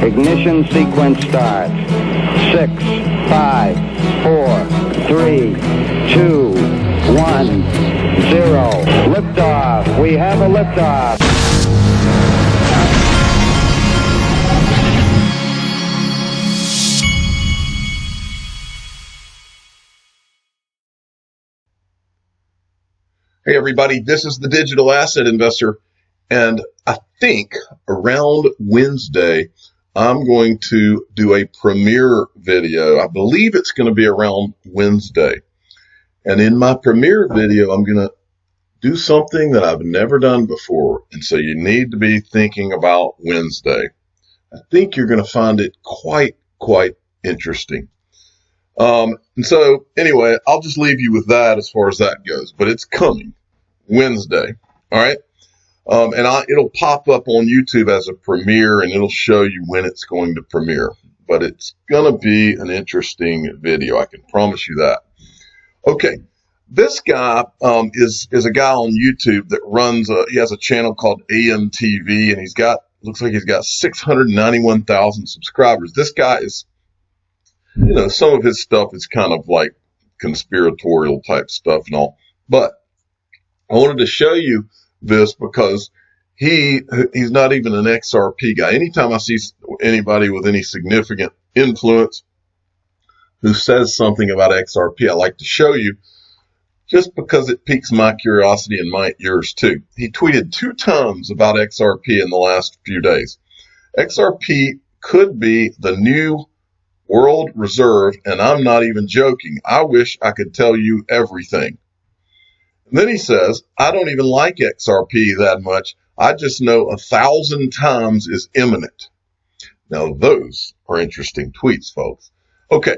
Ignition sequence starts. 6, 5, 4, 3, 2, 1, 0. Liftoff. We have a liftoff. Hey everybody, this is the Digital Asset Investor, and I think around Wednesday I'm going to do a premiere video. I believe it's going to be around Wednesday. And in my premiere video, I'm going to do something that I've never done before. And so you need to be thinking about Wednesday. I think you're going to find it quite interesting. And so anyway, I'll just leave you with that as far as that goes, but it's coming Wednesday. All right. And it'll pop up on YouTube as a premiere, and it'll show you when it's going to premiere, but it's going to be an interesting video. I can promise you that. Okay. This guy, is a guy on YouTube that runs he has a channel called AMTV, and looks like he's got 691,000 subscribers. This guy is, some of his stuff is kind of like conspiratorial type stuff and all, but I wanted to show you this because he's not even an XRP guy. Anytime I see anybody with any significant influence who says something about XRP, I like to show you just because it piques my curiosity and yours too. He tweeted 2 times about XRP in the last few days. XRP could be the new world reserve, and I'm not even joking. I wish I could tell you everything. And then he says, I don't even like XRP that much. I just know 1,000 times is imminent. Now, those are interesting tweets, folks. Okay.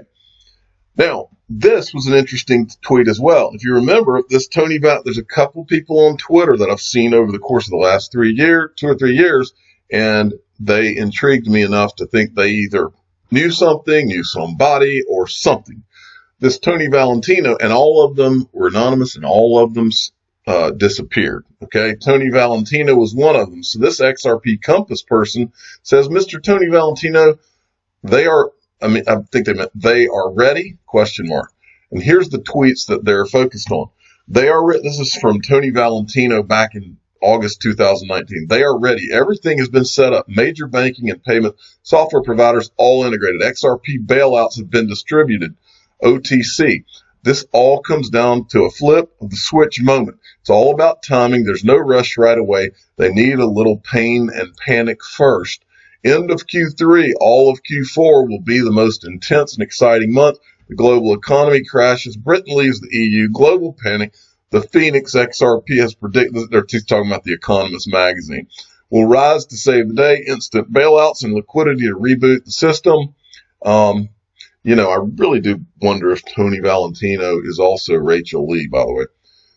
Now, this was an interesting tweet as well. If you remember, there's a couple people on Twitter that I've seen over the course of the last 2 or 3 years, and they intrigued me enough to think they either knew something, knew somebody, or something. This Tony Valentino, and all of them were anonymous, and all of them disappeared. Okay, Tony Valentino was one of them. So this XRP Compass person says, Mr. Tony Valentino, I think they meant they are ready, ? And here's the tweets that they're focused on. This is from Tony Valentino back in August 2019. They are ready. Everything has been set up. Major banking and payment software providers all integrated. XRP bailouts have been distributed. OTC. This all comes down to a flip of the switch moment. It's all about timing. There's no rush right away. They need a little pain and panic first. End of Q3, all of Q4 will be the most intense and exciting month. The global economy crashes. Britain leaves the EU. Global panic. The Phoenix XRP has predicted, they're talking about The Economist magazine, will rise to save the day. Instant bailouts and liquidity to reboot the system. I really do wonder if Tony Valentino is also Rachel Lee, by the way.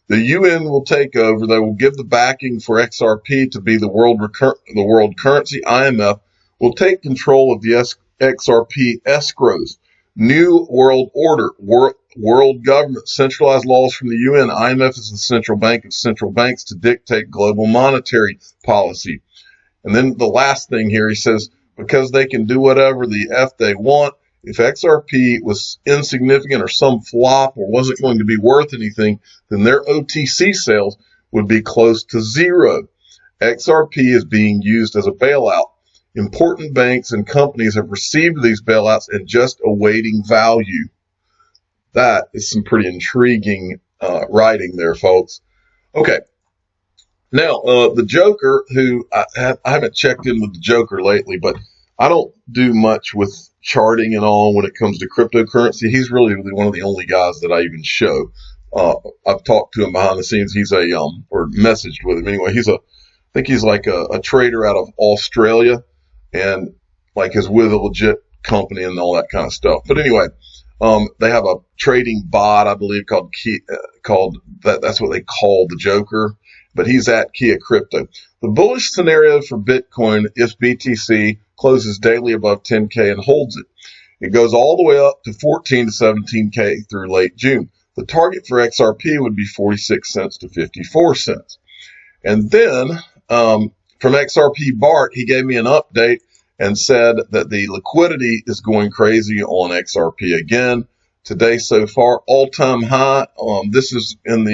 The UN will take over. They will give the backing for XRP to be the world currency. IMF will take control of the XRP escrows. New world order, world government, centralized laws from the UN. IMF is the central bank of central banks to dictate global monetary policy. And then the last thing here, he says, because they can do whatever the F they want, if XRP was insignificant or some flop or wasn't going to be worth anything, then their OTC sales would be close to zero. XRP is being used as a bailout. Important banks and companies have received these bailouts and just awaiting value. That is some pretty intriguing writing there, folks. Okay. Now, the Joker, who I haven't checked in with the Joker lately, but I don't do much with charting and all when it comes to cryptocurrency. He's really one of the only guys that I even show. I've talked to him behind the scenes. He's or messaged with him anyway. I think he's like a trader out of Australia, and like is with a legit company and all that kind of stuff. But anyway, they have a trading bot, I believe, called that's what they call the Joker, but he's at Kia Crypto. The bullish scenario for Bitcoin, if BTC closes daily above 10K and holds it, it goes all the way up to 14 to 17K through late June. The target for XRP would be 46 cents to 54 cents. And then from XRP Bart, he gave me an update, and said that the liquidity is going crazy on XRP again. Today so far, all-time high. This is an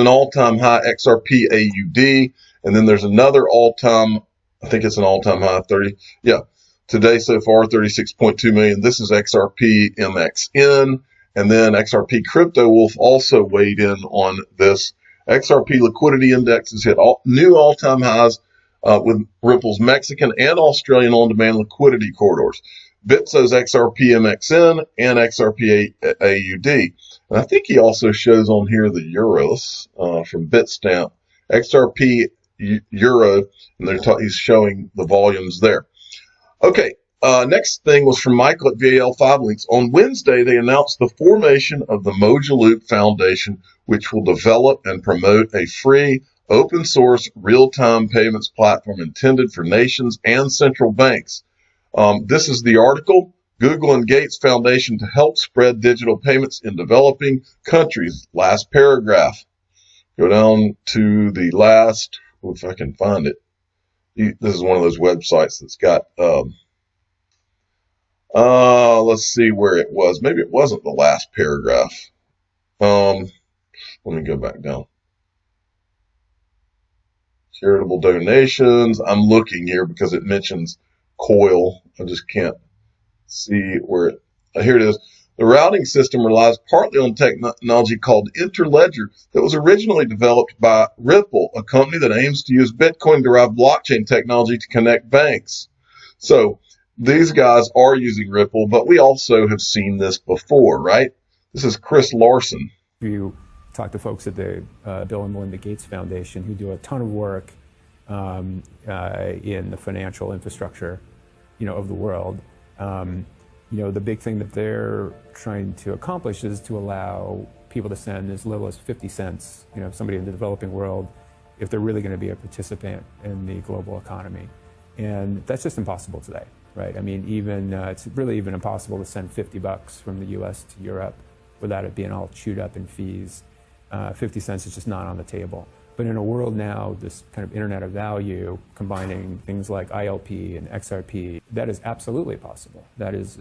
all-time high XRP AUD, and then there's another all-time. I think it's an all-time high 30. Yeah, today so far 36.2 million. This is XRP MXN, and then XRP Crypto Wolf also weighed in on this. XRP liquidity index has hit new all-time highs with Ripple's Mexican and Australian on-demand liquidity corridors. Bitso's XRP MXN and XRP AUD. And I think he also shows on here the euros from Bitstamp. XRP euro, and he's showing the volumes there. Okay, next thing was from Michael at VAL5 Links. On Wednesday, they announced the formation of the Mojo Foundation, which will develop and promote a free, open source, real-time payments platform intended for nations and central banks. This is the article. Google and Gates Foundation to help spread digital payments in developing countries. Last paragraph. Go down to the last, if I can find it. This is one of those websites that's got, let's see where it was. Maybe it wasn't the last paragraph. Let me go back down. Charitable donations. I'm looking here because it mentions Coil. I just can't see where here it is. The routing system relies partly on technology called Interledger that was originally developed by Ripple, a company that aims to use Bitcoin-derived blockchain technology to connect banks. So these guys are using Ripple, but we also have seen this before, right? This is Chris Larson. You talk to folks at the Bill and Melinda Gates Foundation who do a ton of work in the financial infrastructure, of the world. The big thing that they're trying to accomplish is to allow people to send as little as 50 cents, somebody in the developing world, if they're really going to be a participant in the global economy. And that's just impossible today, right? I mean, it's really even impossible to send $50 from the US to Europe without it being all chewed up in fees. 50 cents is just not on the table. But in a world now, this kind of internet of value, combining things like ILP and XRP, that is absolutely possible. That is,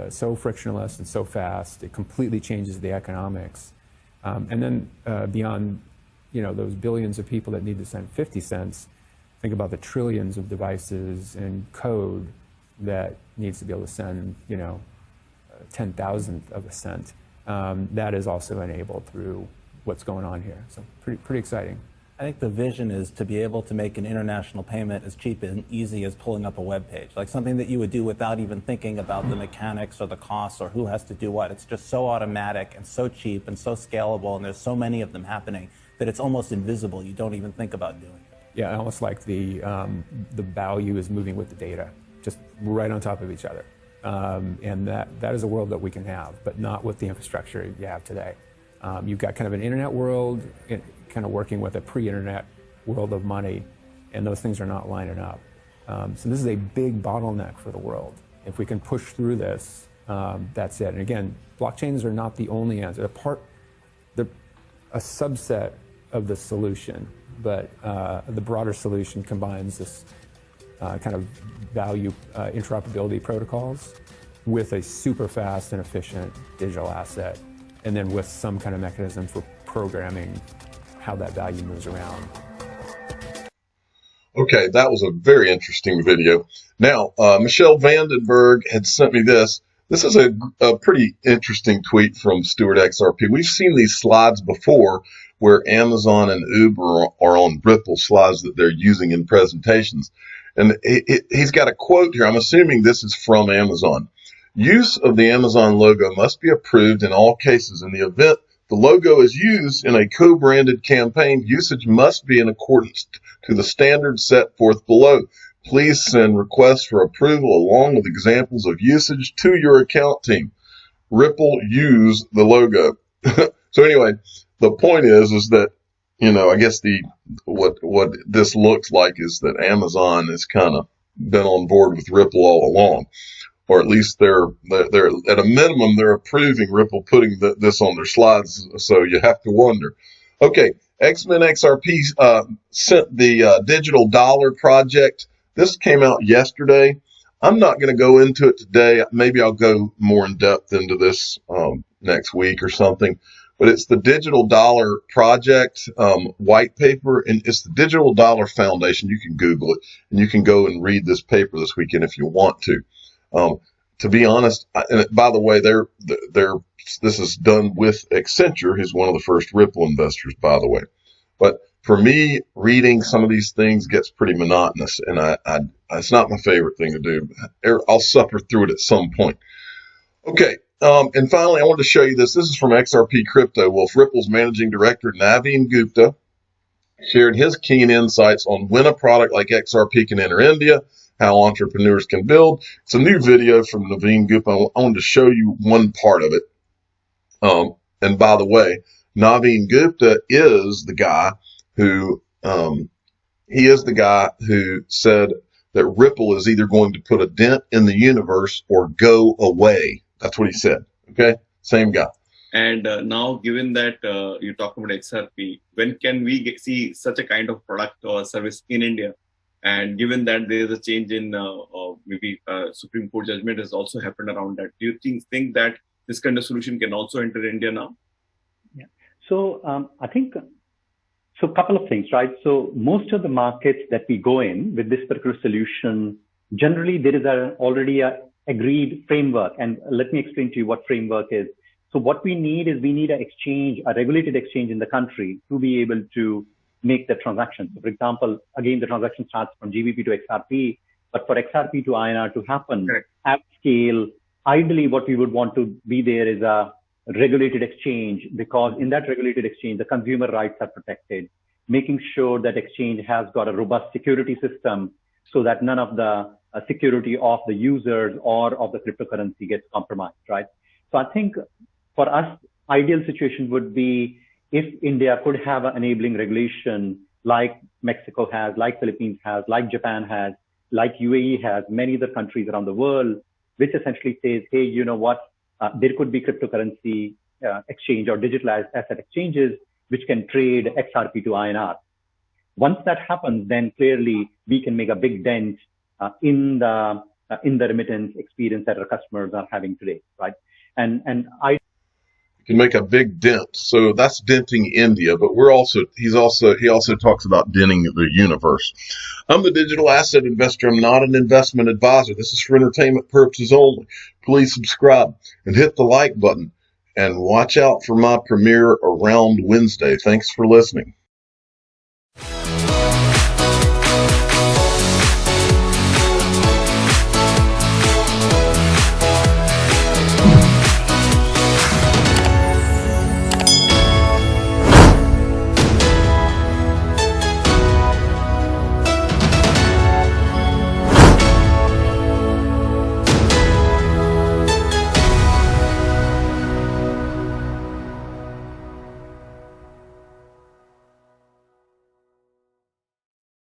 so frictionless and so fast. It completely changes the economics. And then beyond, those billions of people that need to send 50 cents, think about the trillions of devices and code that needs to be able to send, 10,000th of a cent. That is also enabled through what's going on here. So pretty exciting. I think the vision is to be able to make an international payment as cheap and easy as pulling up a web page, like something that you would do without even thinking about the mechanics or the costs or who has to do what. It's just so automatic and so cheap and so scalable, and there's so many of them happening that it's almost invisible. You don't even think about doing it. Yeah, almost like the value is moving with the data, just right on top of each other. And that is a world that we can have, but not with the infrastructure you have today. You've got kind of an internet world, kind of working with a pre-internet world of money, and those things are not lining up. So this is a big bottleneck for the world. If we can push through this, that's it. And again, blockchains are not the only answer. They're a subset of the solution, but the broader solution combines this kind of value interoperability protocols with a super fast and efficient digital asset, and then with some kind of mechanism for programming how that value moves around. Okay, that was a very interesting video. Now, Michelle Vandenberg had sent me this. This is a pretty interesting tweet from Stuart XRP. We've seen these slides before where Amazon and Uber are on Ripple slides that they're using in presentations. And he's got a quote here. I'm assuming this is from Amazon. Use of the Amazon logo must be approved in all cases. In the event the logo is used in a co-branded campaign, usage must be in accordance to the standards set forth below. Please send requests for approval along with examples of usage to your account team. Ripple use the logo. So anyway, the point is that, I guess what this looks like is that Amazon has kind of been on board with Ripple all along. Or at least they're at a minimum, they're approving Ripple putting this on their slides. So you have to wonder. Okay. X-Men XRP sent the digital dollar project This came out yesterday. I'm not going to go into it today. Maybe I'll go more in depth into this next week or something. But it's the Digital Dollar Project white paper, and it's the Digital Dollar Foundation. You can Google it, and you can go and read this paper this weekend if you want to. To be honest, and by the way, this is done with Accenture, who's one of the first Ripple investors, by the way. But for me, reading some of these things gets pretty monotonous, and it's not my favorite thing to do. I'll suffer through it at some point. Okay. And finally, I wanted to show you this. This is from XRP Crypto Wolf. Ripple's managing director, Naveen Gupta, shared his keen insights on when a product like XRP can enter India, how entrepreneurs can build. It's a new video from Naveen Gupta. I wanted to show you one part of it. And by the way, Naveen Gupta is the guy who said that Ripple is either going to put a dent in the universe or go away. That's what he said. Okay, same guy. And now, given that you talk about XRP, when can we see such a kind of product or service in India? And given that there is a change in maybe Supreme Court judgment has also happened around that, do you think that this kind of solution can also enter India now? Yeah. So I think a couple of things, right? So most of the markets that we go in with this particular solution, generally there is already a agreed framework. And let me explain to you what framework is. So what we need is an exchange, a regulated exchange in the country to be able to make the transaction. So for example, again, the transaction starts from GBP to XRP, but for XRP to INR to happen at scale, ideally what we would want to be there is a regulated exchange, because in that regulated exchange, the consumer rights are protected, making sure that exchange has got a robust security system so that none of the security of the users or of the cryptocurrency gets compromised, right? So I think for us, ideal situation would be if India could have an enabling regulation like Mexico has, like Philippines has, like Japan has, like UAE has, many other countries around the world, which essentially says, hey, you know what, there could be cryptocurrency exchange or digital asset exchanges which can trade XRP to INR. Once that happens, then clearly we can make a big dent in the remittance experience that our customers are having today, right? And I can make a big dent. So that's denting India, but he also talks about denting the universe. I'm the digital asset investor. I'm not an investment advisor. This is for entertainment purposes only. Please subscribe and hit the like button, and watch out for my premiere around Wednesday. Thanks for listening.